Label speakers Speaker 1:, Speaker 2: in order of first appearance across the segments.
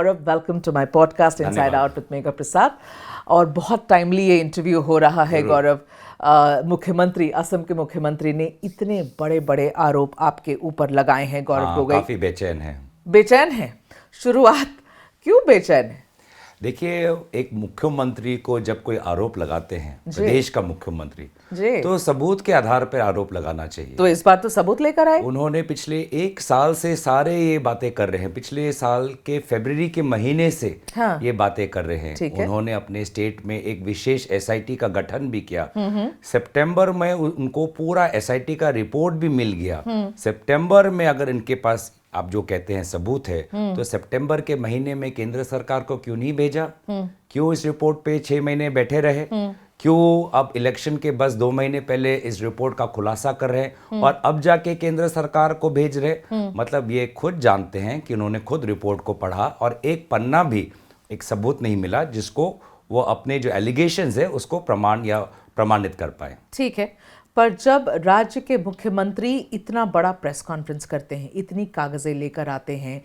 Speaker 1: Gaurav, welcome to my podcast inside out with Megha Prasad. और बहुत timely ये इंटरव्यू हो रहा है गौरव। मुख्यमंत्री, असम के मुख्यमंत्री ने इतने बड़े बड़े आरोप आपके ऊपर लगाए हैं गौरव गोगोई।
Speaker 2: काफी बेचैन है।
Speaker 1: बेचैन है? शुरुआत क्यों बेचैन है?
Speaker 2: देखिए, एक मुख्यमंत्री को जब कोई आरोप लगाते हैं, प्रदेश का मुख्यमंत्री, तो सबूत के आधार पर आरोप लगाना चाहिए।
Speaker 1: तो इस बार तो सबूत लेकर आए।
Speaker 2: उन्होंने पिछले एक साल से सारे ये बातें कर रहे हैं, पिछले साल के फरवरी के महीने से ये बातें कर रहे हैं। उन्होंने अपने स्टेट में एक विशेष एसआईटी का गठन भी किया। सितंबर में उनको पूरा एसआईटी का रिपोर्ट भी मिल गया। सितंबर में अगर इनके पास आप जो कहते हैं सबूत है, तो सितंबर के महीने में केंद्र सरकार को क्यों नहीं भेजा? क्यों इस रिपोर्ट पे 6 महीने बैठे रहे? क्यों अब इलेक्शन के बस 2 महीने पहले इस रिपोर्ट का खुलासा कर रहे हैं और अब जाके केंद्र सरकार को भेज रहे? मतलब ये खुद जानते हैं कि उन्होंने खुद रिपोर्ट को पढ़ा और एक पन्ना भी एक सबूत नहीं मिला जिसको वो अपने जो एलिगेशंस है उसको प्रमाणित कर पाए।
Speaker 1: ठीक है, पर जब राज्य के मुख्यमंत्री इतना बड़ा प्रेस कॉन्फ्रेंस करते हैं, इतनी कागजें लेकर आते हैं,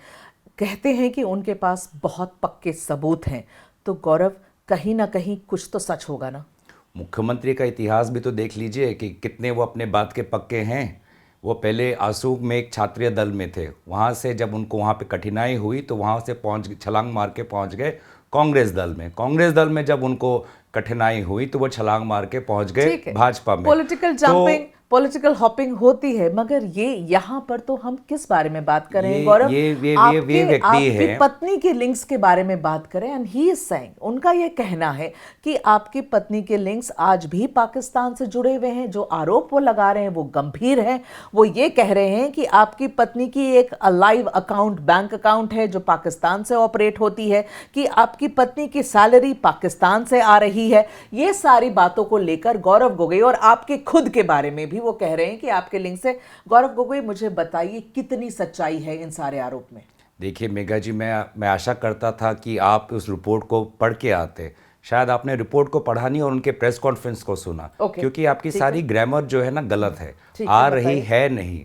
Speaker 1: कहते हैं कि उनके पास बहुत पक्के सबूत हैं, तो गौरव कहीं ना कहीं कुछ तो सच होगा ना।
Speaker 2: मुख्यमंत्री का इतिहास भी तो देख लीजिए कि कितने वो अपने बात के पक्के हैं। वो पहले आसू में एक छात्रीय दल में थे, वहाँ से जब उनको वहाँ पे कठिनाई हुई तो वहाँ से छलांग मार के पहुँच गए कांग्रेस दल में। कांग्रेस दल में जब उनको कठिनाई हुई तो वो छलांग मार के पहुँच गए भाजपा में।
Speaker 1: पॉलिटिकल जंपिंग, पॉलिटिकल हॉपिंग होती है, मगर ये यहाँ पर तो हम किस बारे में बात कर रहे हैं गौरव? आपकी पत्नी के लिंक्स के बारे में बात करें। एंड ही इज सेइंग, उनका ये कहना है कि आपकी पत्नी के लिंक्स आज भी पाकिस्तान से जुड़े हुए हैं। जो आरोप वो लगा रहे हैं वो गंभीर है। वो ये कह रहे हैं कि आपकी पत्नी की एक लाइव अकाउंट, बैंक अकाउंट है जो पाकिस्तान से ऑपरेट होती है, कि आपकी पत्नी की सैलरी पाकिस्तान से आ रही है। ये सारी बातों को लेकर गौरव गोगोई और आपके खुद के बारे में भी वो कह रहे हैं कि आपके लिंक से। गौरव गोगोई, मुझे बताइए कितनी सच्चाई है इन सारे आरोप में?
Speaker 2: देखिए मेघा जी, मैं आशा करता था कि आप उस रिपोर्ट को पढ़ के आते। शायद आपने रिपोर्ट को पढ़ा नहीं और उनके प्रेस कॉन्फ्रेंस को सुना, क्योंकि आपकी सारी ग्रामर जो है ना गलत है, आ रही है नहीं।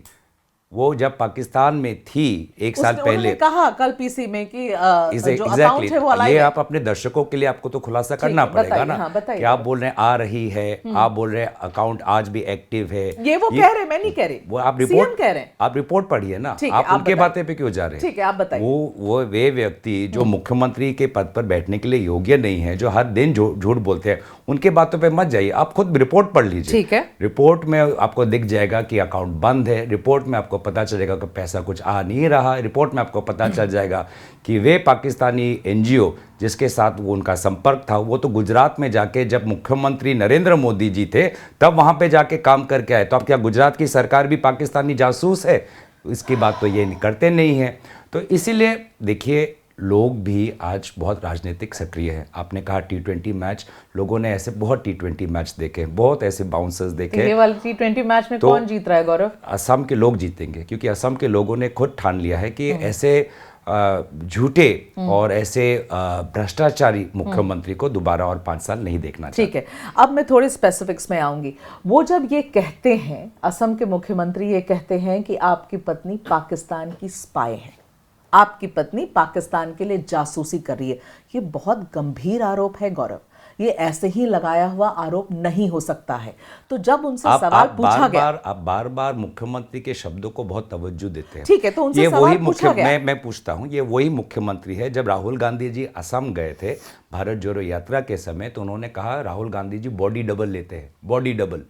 Speaker 2: वो जब पाकिस्तान में थी एक साल पहले
Speaker 1: कहा कल पीसी में कि जो अकाउंट है वो अलाइव है।
Speaker 2: ये आप अपने दर्शकों के लिए आपको तो खुलासा करना पड़ेगा ना। कि आप बोल रहे हैं आ रही है, आप बोल रहे हैं अकाउंट आज भी एक्टिव है।
Speaker 1: ये वो कह रहे हैं, मैं नहीं कह रही।
Speaker 2: वो आप रिपोर्ट कह रहे हैं, आप रिपोर्ट पढ़िए ना। आप उनके बातें पे क्यों जा रहे हैं?
Speaker 1: ठीक है, आप बताइए।
Speaker 2: वे व्यक्ति जो मुख्यमंत्री के पद पर बैठने के लिए योग्य नहीं है, जो हर दिन झूठ बोलते हैं, उनके बातों पे मत जाइए। आप खुद रिपोर्ट पढ़ लीजिए।
Speaker 1: ठीक है,
Speaker 2: रिपोर्ट में आपको दिख जाएगा कि अकाउंट बंद है। रिपोर्ट में आपको पता चलेगा कि पैसा कुछ आ नहीं रहा। रिपोर्ट में आपको पता चल जाएगा कि वे पाकिस्तानी एनजीओ जिसके साथ वो उनका संपर्क था, वो तो गुजरात में जाके जब मुख्यमंत्री नरेंद्र मोदी जी थे तब वहां पे जाके काम करके आए। तो अब क्या गुजरात की सरकार भी पाकिस्तानी जासूस है? इसकी बात तो ये करते नहीं है। तो इसीलिए देखिए, लोग भी आज बहुत राजनीतिक सक्रिय है। आपने कहा T20 मैच, लोगों ने ऐसे बहुत T20 मैच देखे, बहुत ऐसे बाउंसर्स देखे।
Speaker 1: ये वाले T20 मैच में कौन जीत रहा है गौरव?
Speaker 2: असम के लोग जीतेंगे, क्योंकि असम के लोगों ने खुद ठान लिया है कि ऐसे झूठे और ऐसे भ्रष्टाचारी मुख्यमंत्री को दोबारा और 5 साल नहीं देखना चाहिए।
Speaker 1: ठीक है, अब मैं थोड़े स्पेसिफिक्स में आऊंगी। वो जब ये कहते हैं, असम के मुख्यमंत्री ये कहते हैं कि आपकी पत्नी पाकिस्तान की स्पाई है, आपकी पत्नी पाकिस्तान के लिए जासूसी कर रही है, ये बहुत गंभीर आरोप है गौरव। ये ऐसे ही लगाया हुआ आरोप नहीं हो सकता है। तो जब उनसे सवाल पूछा गया,
Speaker 2: आप बार बार मुख्यमंत्री के शब्दों को बहुत तवज्जो देते हैं।
Speaker 1: ठीक है, तो उनसे सवाल पूछा गया।
Speaker 2: मैं पूछता हूं, ये वही मुख्यमंत्री है जब राहुल गांधी जी असम गए थे भारत जोड़ो यात्रा के समय, तो उन्होंने कहा राहुल गांधी जी बॉडी डबल लेते हैं, बॉडी डबल,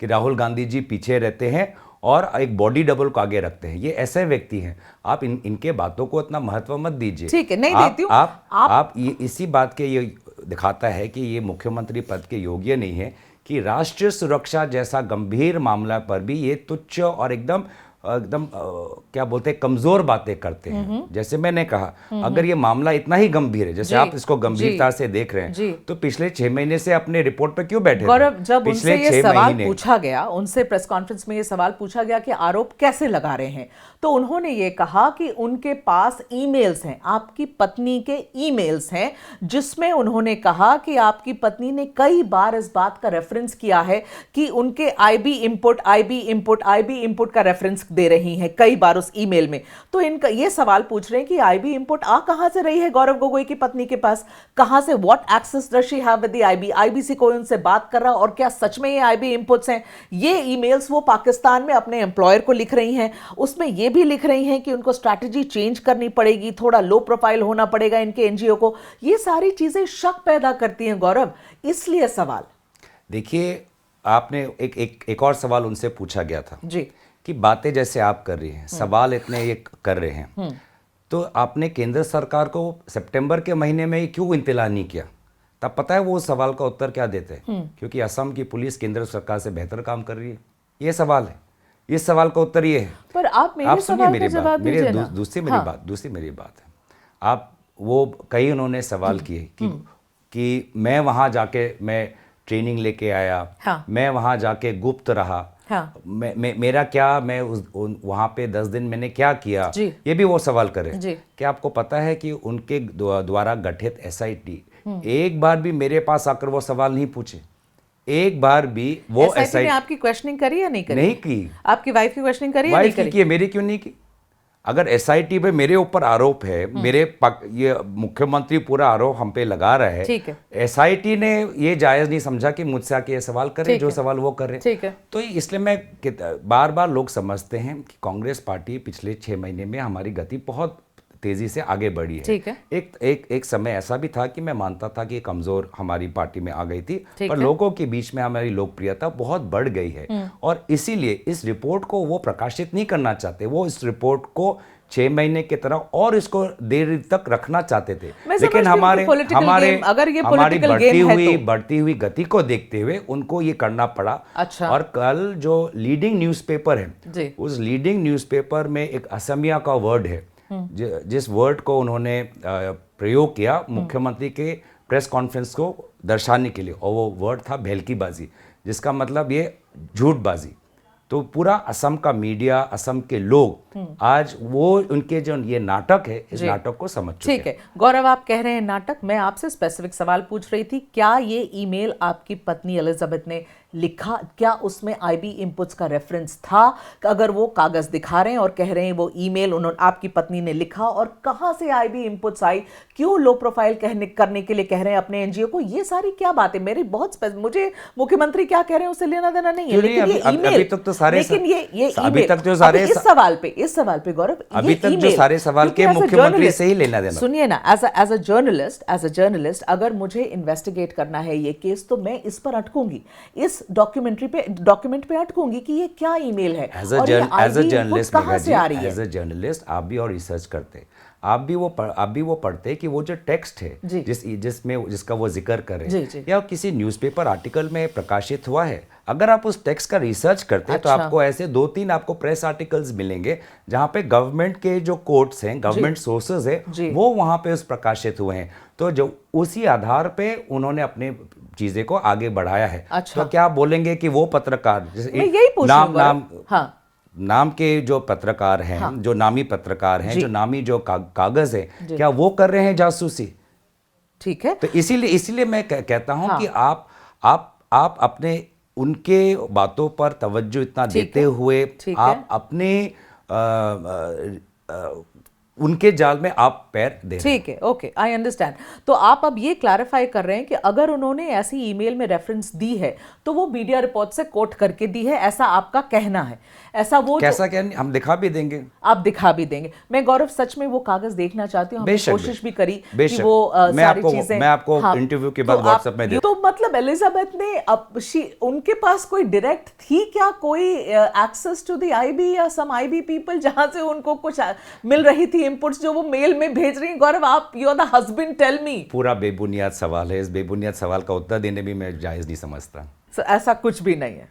Speaker 2: कि राहुल गांधी जी पीछे रहते हैं और एक बॉडी डबल को आगे रखते हैं। ये ऐसे व्यक्ति हैं, आप इनके बातों को इतना महत्व मत दीजिए।
Speaker 1: ठीक है, नहीं देती हूं।
Speaker 2: आप ये इसी बात के ये दिखाता है कि ये मुख्यमंत्री पद के योग्य नहीं है, कि राष्ट्रीय सुरक्षा जैसा गंभीर मामला पर भी ये तुच्छ और एकदम क्या बोलते हैं, कमजोर बातें करते हैं। जैसे मैंने कहा, अगर ये मामला इतना ही गंभीर है, जैसे आप इसको गंभीरता से देख रहे हैं, तो पिछले 6 महीने से अपने रिपोर्ट पे क्यों बैठे
Speaker 1: गौरव? जब उनसे ये सवाल पूछा गया, उनसे प्रेस कॉन्फ्रेंस में ये सवाल पूछा गया कि आरोप कैसे लगा रहे हैं, तो उन्होंने ये कहा कि उनके पास ईमेल्स हैं, आपकी पत्नी के ईमेल्स हैं, जिसमें उन्होंने कहा कि आपकी पत्नी ने कई बार इस बात का रेफरेंस किया है कि उनके आईबी इंपुट का रेफरेंस दे रही हैं कई बार उस ईमेल में। तो इनका ये सवाल पूछ रहे हैं कि आईबी इनपुट आ कहां से रही है गौरव गोगोई की पत्नी के पास, कहां से, what access does she have with the IB, IB से कोई उनसे बात कर रहा, और क्या सच में ये आईबी इनपुट्स हैं। ये ईमेल्स वो पाकिस्तान में अपने एम्प्लॉयर को लिख रही हैं, उसमें ये भी लिख रही हैं कि उनको स्ट्रैटेजी चेंज करनी पड़ेगी, थोड़ा लो प्रोफाइल होना पड़ेगा इनके एनजीओ को। ये सारी चीजें शक पैदा करती हैं गौरव, इसलिए सवाल।
Speaker 2: देखिए, आपने एक और सवाल उनसे पूछा गया था
Speaker 1: जी
Speaker 2: कि बातें जैसे आप कर रही हैं, सवाल इतने ये कर रहे हैं, तो आपने केंद्र सरकार को सितंबर के महीने में क्यों इंतला नहीं किया? तब पता है वो उस सवाल का उत्तर क्या देते हैं? क्योंकि असम की पुलिस केंद्र सरकार से बेहतर काम कर रही है। ये सवाल है, इस सवाल का उत्तर ये है।
Speaker 1: पर आप सुनिए मेरी बात,
Speaker 2: दूसरी मेरी बात है। आप वो कई उन्होंने सवाल किए कि मैं वहां जाके मैं ट्रेनिंग लेके आया, हाँ। मैं वहां जाके गुप्त रहा, हाँ। मेरा क्या, मैं वहां पे 10 दिन मैंने क्या किया, ये भी वो सवाल करे। क्या आपको पता है कि उनके द्वारा गठित एसआईटी एक बार भी मेरे पास आकर वो सवाल नहीं पूछे? एक बार भी वो
Speaker 1: एसआईटी ने आपकी क्वेश्चनिंग करी या नहीं करी?
Speaker 2: नहीं की।
Speaker 1: आपकी वाइफ की क्वेश्चनिंग करी या नहीं करी?
Speaker 2: की, मेरी क्यों नहीं की? अगर एसआईटी पे मेरे ऊपर आरोप है, ये मुख्यमंत्री पूरा आरोप हम पे लगा रहा है, एसआईटी ने ये जायज नहीं समझा कि मुझसे आके ये सवाल करें जो सवाल वो कर रहे हैं। तो इसलिए मैं बार बार लोग समझते हैं कि कांग्रेस पार्टी पिछले 6 महीने में हमारी गति बहुत तेजी से आगे बढ़ी है। एक समय ऐसा भी था कि मैं मानता था कि कमजोर हमारी पार्टी में आ गई थी, पर लोगों के बीच में हमारी लोकप्रियता बहुत बढ़ गई है, और इसीलिए इस रिपोर्ट को वो प्रकाशित नहीं करना चाहते। वो इस रिपोर्ट को 6 महीने की तरह और इसको देर तक रखना चाहते थे, लेकिन हमारी बढ़ती हुई गति को देखते हुए उनको ये करना पड़ा। अच्छा। और कल जो लीडिंग न्यूज़पेपर है, उस लीडिंग न्यूज़पेपर में एक असमिया का वर्ड है, जिस वर्ड को उन्होंने प्रयोग किया मुख्यमंत्री के प्रेस कॉन्फ्रेंस को दर्शाने के लिए, और वो वर्ड था भेलकीबाजी, जिसका मतलब ये झूठबाजी। तो पूरा असम का मीडिया, असम के लोग आज वो उनके जो ये नाटक है, इस नाटक को समझ चुके हैं।
Speaker 1: ठीक है गौरव, आप कह रहे हैं नाटक, मैं आपसे स्पेसिफिक सवाल पूछ रही थी, क्या ये ईमेल आपकी पत्नी एलिजाबेथ ने लिखा? क्या उसमें आईबी इनपुट्स का रेफरेंस था? अगर वो कागज दिखा रहे हैं और कह रहे हैं वो ईमेल उन्होंने आपकी पत्नी ने लिखा, और कहां से आईबी इनपुट्स आई, क्यों लो प्रोफाइल करने के लिए कह रहे हैं अपने एनजीओ को, ये सारी क्या बातें मेरी बहुत मुझे मुख्यमंत्री क्या कह रहे हैं उससे लेना देना नहीं है, लेकिन ये ईमेल, अभी तक तो सारे, लेकिन ये अभी तक जो सारे इस सवाल पे गौरव,
Speaker 2: अभी तक जो सारे सवाल के मुख्यमंत्री से ही लेना देना।
Speaker 1: सुनिए ना, एज अ जर्नलिस्ट अगर मुझे इन्वेस्टिगेट करना है ये केस, तो मैं इस पर अटकूंगी, इस डॉक्यूमेंट पे अटकूंगी कि ये क्या ईमेल है,
Speaker 2: एज अ जर्नलिस्ट आप भी और रिसर्च करते, आप भी वो पढ़ते कि वो जो टेक्स्ट है जिसका वो जिक्र कर रहे हैं, या किसी न्यूज़पेपर आर्टिकल में प्रकाशित हुआ है, अगर आप उस टेक्स्ट का रिसर्च करते हैं, तो आपको ऐसे 2-3 आपको प्रेस आर्टिकल्स मिलेंगे जहां पे गवर्नमेंट के जो कोट्स हैं, गवर्नमेंट सोर्सेज है, वो वहां पे उस प्रकाशित हुए हैं। तो जो उसी आधार पे उन्होंने अपने चीजें को आगे बढ़ाया है। तो क्या बोलेंगे कि वो पत्रकार नाम के जो पत्रकार हैं, हाँ। जो नामी पत्रकार हैं, जो नामी जो कागज है, क्या वो कर रहे हैं जासूसी?
Speaker 1: ठीक है।
Speaker 2: तो इसीलिए मैं कहता हूं, हाँ। कि आप अपने उनके बातों पर तवज्जो इतना देते हुए आप अपने उनके जाल में आप पैर दे रहे हैं।
Speaker 1: ठीक है, ओके, आई अंडरस्टैंड। तो आप अब ये क्लैरिफाई कर रहे हैं कि अगर उन्होंने ऐसी ईमेल में रेफरेंस दी है तो वो मीडिया रिपोर्ट से कोट करके दी है, ऐसा आपका कहना है? ऐसा वो
Speaker 2: कैसा कहना, हम दिखा भी देंगे।
Speaker 1: आप दिखा भी देंगे। मैं गौरव सच में वो कागज देखना चाहती हूँ, हमने कोशिश भी करी कि वो सारी चीजें
Speaker 2: मैं आपको इंटरव्यू के बाद व्हाट्सएप में
Speaker 1: तो मतलब एलिजाबेथ ने उनके पास कोई डायरेक्ट थी क्या कोई एक्सेस टू द आईबी या सम आईबी पीपल, जहां से उनको कुछ मिल रही थी इनपुट्स जो वो मेल में भेज रही हैं? गौरव, आप you are the husband, tell me.
Speaker 2: पूरा बेबुनियाद सवाल है, इस बेबुनियाद सवाल का उत्तर देने भी मैं जायज नहीं समझता।
Speaker 1: ऐसा कुछ भी नहीं है,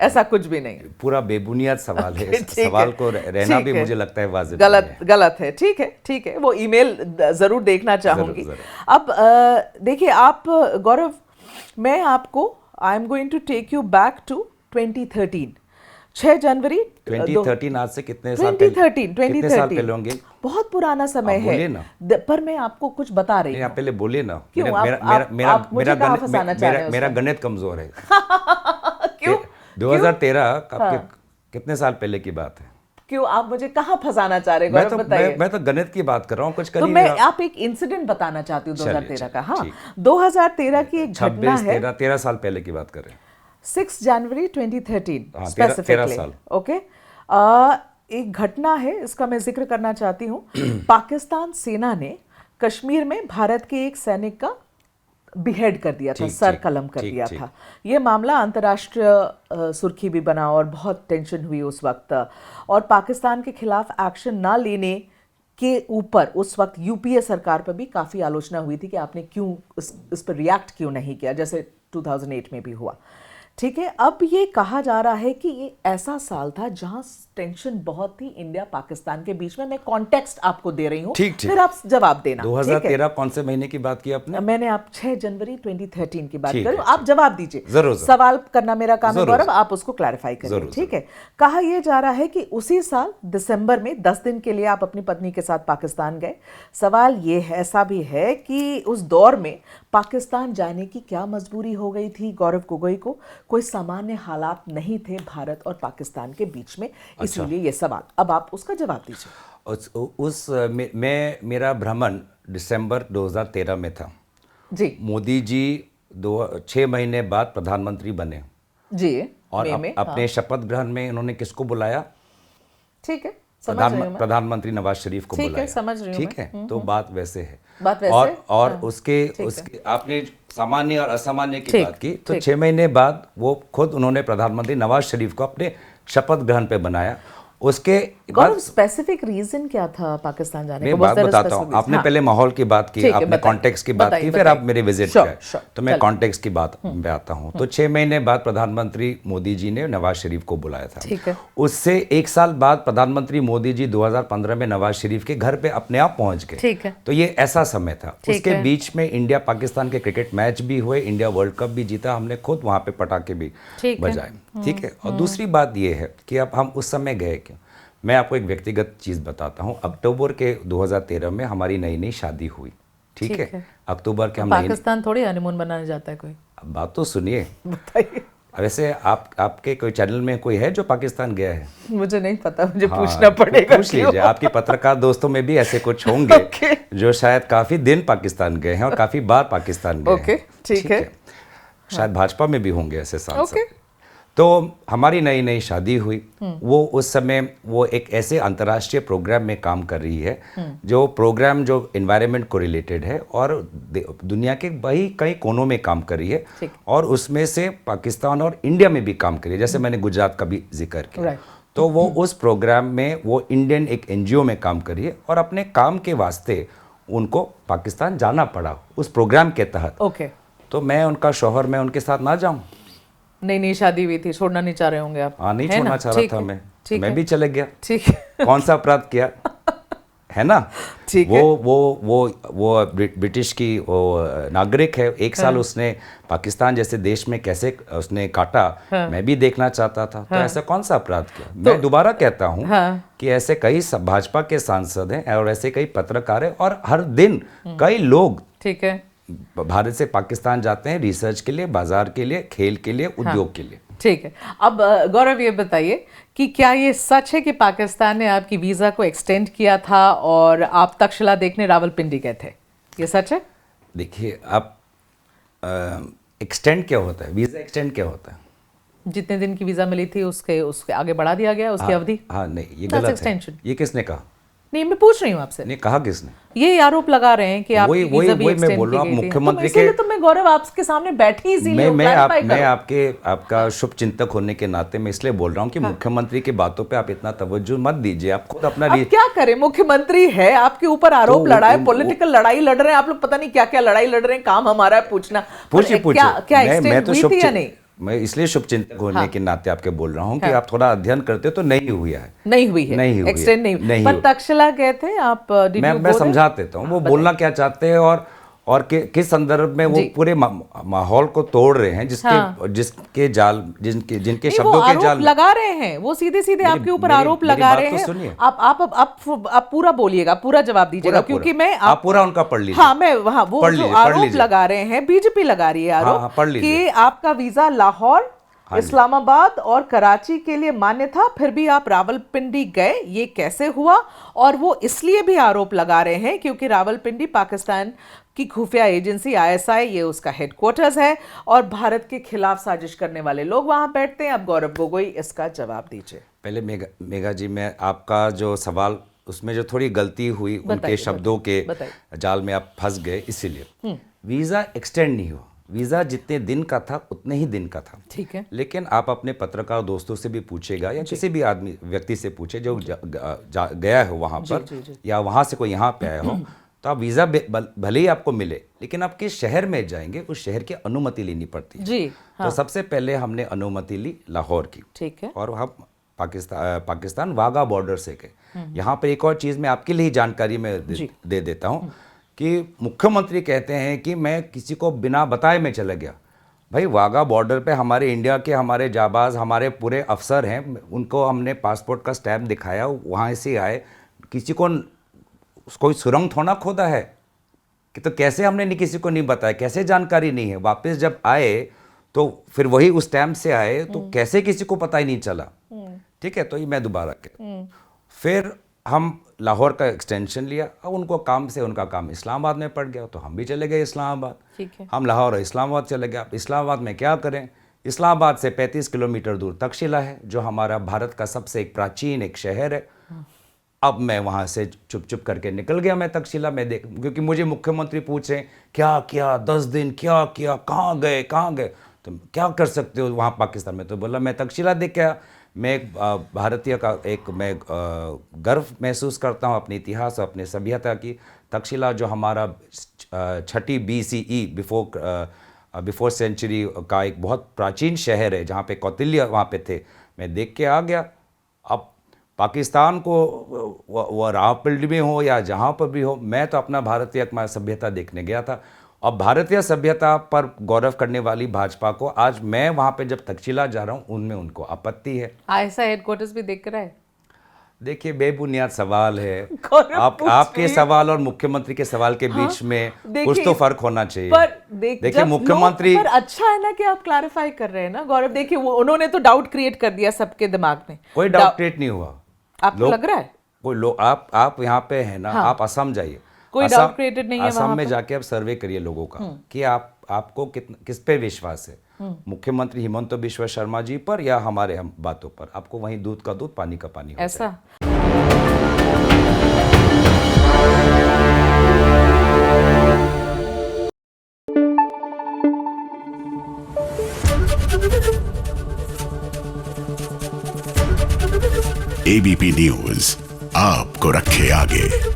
Speaker 1: ऐसा कुछ भी नहीं है,
Speaker 2: पूरा बेबुनियाद सवाल है। सवाल को रहना भी मुझे लगता है वाजिब
Speaker 1: गलत है। ठीक है, वो ईमेल जरूर देखना चाहूंगी। अब देखिए आप गौरव, मैं आपको I am going to take you back to 2013, 6 January
Speaker 2: 2013। आज से कितने साल
Speaker 1: 2013 होंगे? बहुत पुराना समय है, पर मैं आपको कुछ बता रही हूँ।
Speaker 2: पहले बोले ना,
Speaker 1: मेरा
Speaker 2: गणित कमजोर है।
Speaker 1: क्यों?
Speaker 2: 2013 कितने साल पहले की बात है?
Speaker 1: क्यों, आप मुझे कहाँ फंसाना चाह रहे हैं, बताइए।
Speaker 2: मैं तो गणित की बात कर रहा हूँ, कुछ
Speaker 1: तो मैं आप एक इंसिडेंट बताना चाहती हूँ 2013 का। हाँ, 2013 की एक घटना है,
Speaker 2: 13 साल पहले की बात कर रहे हैं,
Speaker 1: 6 जनवरी 2013
Speaker 2: स्पेसिफिकली।
Speaker 1: ओके, एक घटना है, इसका मैं जिक्र करना चाहती हूँ। पाकिस्तान सेना ने कश्मीर में भारत के एक सैनिक का बिहेड कर दिया था, सर कलम कर दिया था। ये मामला अंतर्राष्ट्रीय सुर्खी भी बना और बहुत टेंशन हुई उस वक्त। और पाकिस्तान के खिलाफ एक्शन ना लेने के ऊपर उस वक्त यूपीए सरकार पर भी काफ़ी आलोचना हुई थी कि आपने क्यों इस पर रिएक्ट क्यों नहीं किया, जैसे 2008 में भी हुआ। ठीक है, अब ये कहा जा रहा है कि ये ऐसा साल था जहां टेंशन बहुत थी इंडिया पाकिस्तान के बीच में। मैं कॉन्टेक्स्ट आपको दे रही हूँ, फिर आप जवाब देना।
Speaker 2: 2013 कौन से महीने की बात की आपने?
Speaker 1: मैंने आप 6 जनवरी 2013 की बात करूँ, आप जवाब दीजिए।
Speaker 2: जरूर,
Speaker 1: सवाल करना मेरा काम है गौरव, आप उसको क्लैरिफाई करिए। ठीक है, कहा यह जा रहा है कि उसी साल दिसंबर में 10 दिन के लिए आप अपनी पत्नी के साथ पाकिस्तान गए। सवाल ये है, ऐसा भी है कि उस दौर में पाकिस्तान जाने की क्या मजबूरी हो गई थी गौरव गोगोई को? कोई सामान्य हालात नहीं थे भारत और पाकिस्तान के बीच में, इसीलिए ये सवाल। अब आप उसका जवाब दीजिए।
Speaker 2: मेरा भ्रमण दिसंबर 2013 में था
Speaker 1: जी।
Speaker 2: मोदी जी 6 महीने बाद प्रधानमंत्री बने
Speaker 1: जी,
Speaker 2: और अपने शपथ ग्रहण में इन्होंने किसको बुलाया?
Speaker 1: ठीक है,
Speaker 2: प्रधानमंत्री नवाज शरीफ को बुलाया।
Speaker 1: समझ रही हूं।
Speaker 2: ठीक है, तो बात वैसे है।
Speaker 1: और
Speaker 2: उसके आपने सामान्य और असामान्य की बात की, तो 6 महीने बाद वो खुद उन्होंने प्रधानमंत्री नवाज शरीफ को अपने शपथ ग्रहण पे बनाया। उसके बाद
Speaker 1: स्पेसिफिक रीजन क्या था पाकिस्तान जाने का?
Speaker 2: मैं बात बताता हूँ। आपने पहले माहौल की बात की, आपने कॉन्टेक्स्ट की बात की, फिर आप मेरे विजिट पे, तो मैं कॉन्टेक्स्ट की बात पे आता हूँ। तो 6 महीने बाद प्रधानमंत्री मोदी जी ने नवाज शरीफ को बुलाया था।
Speaker 1: ठीक है।
Speaker 2: उससे 1 साल बाद प्रधानमंत्री मोदी जी 2015 में नवाज शरीफ के घर पे अपने आप पहुंच गए।
Speaker 1: ठीक है।
Speaker 2: तो ये ऐसा समय था। उसके बीच में इंडिया पाकिस्तान के क्रिकेट मैच भी हुए, इंडिया वर्ल्ड कप भी जीता, हमने खुद वहां पे पटाखे भी बजाए। ठीक है। और दूसरी बात ये है कि अब हम उस समय गए क्यों? मैं आपको एक व्यक्तिगत चीज़ बताता हूँ। अक्टूबर के 2013 में हमारी नई शादी हुई। ठीक है। अक्टूबर के हम
Speaker 1: पाकिस्तान थोड़ी हनीमून बनाने जाता है कोई।
Speaker 2: अब बात तो सुनिए,
Speaker 1: बताइए।
Speaker 2: वैसे आपके कोई चैनल में कोई है जो पाकिस्तान गया है?
Speaker 1: मुझे नहीं पता, मुझे पूछना पड़ेगा।
Speaker 2: पूछ लीजिए, आपके पत्रकार दोस्तों में भी ऐसे कुछ होंगे जो शायद काफी दिन पाकिस्तान गए हैं और काफी बार पाकिस्तान गए हैं।
Speaker 1: ठीक है।
Speaker 2: शायद भाजपा में भी होंगे ऐसे सांसद। तो हमारी नई शादी हुई। वो उस समय वो एक ऐसे अंतर्राष्ट्रीय प्रोग्राम में काम कर रही है, जो प्रोग्राम जो एनवायरनमेंट को रिलेटेड है और दुनिया के कई कोनों में काम कर रही है, और उसमें से पाकिस्तान और इंडिया में भी काम कर रही है। जैसे मैंने गुजरात का भी जिक्र किया। तो वो उस प्रोग्राम में वो इंडियन एक एनजीओ में काम कर रही है, और अपने काम के वास्ते उनको पाकिस्तान जाना पड़ा उस प्रोग्राम के तहत। तो मैं उनका शौहर, मैं उनके साथ ना जाऊं?
Speaker 1: नई शादी हुई थी, छोड़ना नहीं चाह रहे होंगे आप?
Speaker 2: हाँ, नहीं छोड़ना चाह रहा था मैं भी चले गया।
Speaker 1: ठीक है।
Speaker 2: कौन सा अपराध किया है ना?
Speaker 1: ठीक है।
Speaker 2: वो ब्रिटिश की वो नागरिक है। 1 साल उसने पाकिस्तान जैसे देश में कैसे उसने काटा, मैं भी देखना चाहता था। तो ऐसा कौन सा अपराध किया? मैं दोबारा कहता हूँ कि ऐसे कई भाजपा के सांसद हैं और ऐसे कई पत्रकार हैं, और हर दिन कई लोग, ठीक है, भारत से पाकिस्तान जाते हैं रिसर्च के लिए, बाजार के लिए, खेल के लिए, उद्योग के लिए।
Speaker 1: ठीक है। अब गौरव ये बताइए कि क्या ये सच है कि पाकिस्तान ने आपकी वीजा को एक्सटेंड किया था और आप तक्षशिला देखने रावलपिंडी गए थे? ये सच है?
Speaker 2: देखिए, आप एक्सटेंड क्या होता है, वीजा एक्सटेंड क्या होता है?
Speaker 1: जितने दिन की वीजा मिली थी उसके आगे बढ़ा दिया गया, उसकी अवधि।
Speaker 2: हाँ, नहीं, ये गलत है। ये किसने कहा?
Speaker 1: नहीं, मैं पूछ रही हूँ आपसे।
Speaker 2: नहीं, कहा किसने?
Speaker 1: ये आरोप लगा रहे हैं कि आपकी वीजा भी एक्सटेंड की गई थी।
Speaker 2: मुख्यमंत्री के,
Speaker 1: तो मैं गौरव आपके सामने बैठी इसीलिए
Speaker 2: मैं आपका शुभ चिंतक होने के नाते मैं इसलिए बोल रहा हूँ कि मुख्यमंत्री की बातों पे आप इतना तवज्जो मत दीजिए। आप खुद अपना
Speaker 1: क्या करें, मुख्यमंत्री है, आपके ऊपर आरोप लड़ा है, पॉलिटिकल लड़ाई लड़ रहे हैं आप लोग, पता नहीं क्या क्या लड़ाई लड़ रहे हैं। काम हमारा है पूछना।
Speaker 2: पूछिए।
Speaker 1: क्या एक्सटेंड हुई थी या नहीं?
Speaker 2: मैं इसलिए शुभचिंतक होने के नाते आपके बोल रहा हूँ कि आप थोड़ा अध्ययन करते तो नहीं हुआ है।
Speaker 1: नहीं हुई है, एक्सटेंड नहीं। पर तक्षशिला गए थे आप?
Speaker 2: मैं समझा देता हूँ वो बोलना क्या चाहते हैं और किस संदर्भ में वो पूरे माहौल को तोड़ रहे हैं, जिनके शब्दों के जाल
Speaker 1: लगा रहे हैं। वो सीधे आपके ऊपर आरोप लगा रहे हैं। आप पूरा बोलिएगा, पूरा जवाब दीजिएगा, क्योंकि मैं
Speaker 2: आप पूरा उनका पढ़ लीजिए।
Speaker 1: हाँ, मैं वहाँ वो जो आरोप लगा रहे हैं, बीजेपी लगा रही है आरोप कि आपका वीजा लाहौर इस्लामाबाद और कराची के लिए मान्य था, फिर भी आप रावलपिंडी गए, ये कैसे हुआ? और वो इसलिए भी आरोप लगा रहे हैं क्योंकि रावलपिंडी पाकिस्तान की खुफिया एजेंसी ISI, ये उसका हेडक्वार्टर्स है और भारत के खिलाफ साजिश करने वाले लोग वहां बैठते हैं। अब गौरव गोगोई इसका जवाब दीजिए।
Speaker 2: पहले मेघा जी, मैं आपका जो सवाल, उसमें जो थोड़ी गलती हुई, उनके शब्दों के जाल में आप फंस गए, इसीलिए वीज़ा एक्सटेंड नहीं हुआ। वीज़ा जितने दिन का था उतने ही दिन का था,
Speaker 1: ठीक है।
Speaker 2: लेकिन आप अपने पत्रकार दोस्तों से भी पूछेगा या किसी भी आदमी व्यक्ति से पूछे जो गया है वहाँ पर, या वहाँ से कोई यहाँ पे आया हो, तो आप वीज़ा भले ही आपको मिले, लेकिन आप किस शहर में जाएंगे उस शहर की अनुमति लेनी पड़ती है
Speaker 1: जी।
Speaker 2: तो सबसे पहले हमने अनुमति ली लाहौर की,
Speaker 1: ठीक है,
Speaker 2: और हम पाकिस्तान वाघा बॉर्डर से गए। यहाँ पर एक और चीज़ मैं आपके लिए जानकारी में दे देता हूँ कि मुख्यमंत्री कहते हैं कि मैं किसी को बिना बताए मैं चला गया। भाई, वाघा बॉर्डर पे हमारे इंडिया के हमारे जाबाज, हमारे पूरे अफसर हैं, उनको हमने पासपोर्ट का स्टैम्प दिखाया, वहाँ से आए। किसी को कोई सुरंग थोड़ा खोदा है कि तो कैसे हमने नहीं किसी को नहीं बताया, कैसे जानकारी नहीं है? वापस जब आए तो फिर वही उस स्टैम्प से आए, तो कैसे किसी को पता ही नहीं चला? ठीक है, तो ये मैं दोबारा कह, फिर हम लाहौर का एक्सटेंशन लिया। अब उनको काम से उनका काम इस्लामाबाद में पड़ गया, तो हम भी चले गए इस्लामाबाद। हम लाहौर और इस्लामाबाद चले गए। अब इस्लामाबाद में क्या करें? इस्लामाबाद से 35 किलोमीटर दूर तक्षशिला है, जो हमारा भारत का सबसे एक प्राचीन एक शहर है। अब मैं वहाँ से चुप करके निकल गया। मैं तक्षशिला में क्योंकि मुझे मुख्यमंत्री पूछे क्या किया 10 दिन, क्या किया, कहाँ गए, तो क्या कर सकते हो वहाँ पाकिस्तान में? तो बोला मैं तक्षशिला देख के, मैं एक भारतीय का मैं गर्व महसूस करता हूँ अपने इतिहास और अपने सभ्यता की। तक्षशिला जो हमारा 6ठी BCE बिफोर सेंचुरी का एक बहुत प्राचीन शहर है, जहाँ पे कौटिल्य वहाँ पे थे, मैं देख के आ गया। अब पाकिस्तान को वो रावलपिंडी में हो या जहाँ पर भी हो, मैं तो अपना भारतीय सभ्यता देखने गया था। और भारतीय सभ्यता पर गौरव करने वाली भाजपा को आज मैं वहाँ पे जब तक्षशिला जा रहा हूँ, उनमें उनको आपत्ति है।
Speaker 1: ऐसा हेडक्वार्टर्स भी देख कर आए?
Speaker 2: देखिए, बेबुनियाद सवाल है। आपके सवाल और मुख्यमंत्री के सवाल के बीच में कुछ तो फर्क होना चाहिए।
Speaker 1: पर
Speaker 2: देखिए मुख्यमंत्री,
Speaker 1: पर अच्छा है ना कि आप क्लैरिफाई कर रहे हैं ना गौरव। देखिए, वो उन्होंने तो डाउट क्रिएट कर दिया सबके दिमाग में।
Speaker 2: कोई डाउट क्रिएट नहीं हुआ।
Speaker 1: आपको लग रहा है?
Speaker 2: कोई लोग, आप यहाँ पे है ना, आप असम जाइए,
Speaker 1: कोई डाउट क्रिएटेड नहीं है।
Speaker 2: असम में जाके आप सर्वे करिए लोगों का कि आपको किस पे विश्वास है, मुख्यमंत्री हिमंत बिश्व शर्मा जी पर या हमारे हम बातों पर? आपको वहीं दूध का दूध पानी का पानी हो
Speaker 1: ऐसा।
Speaker 3: ABP न्यूज़ आपको रखे आगे।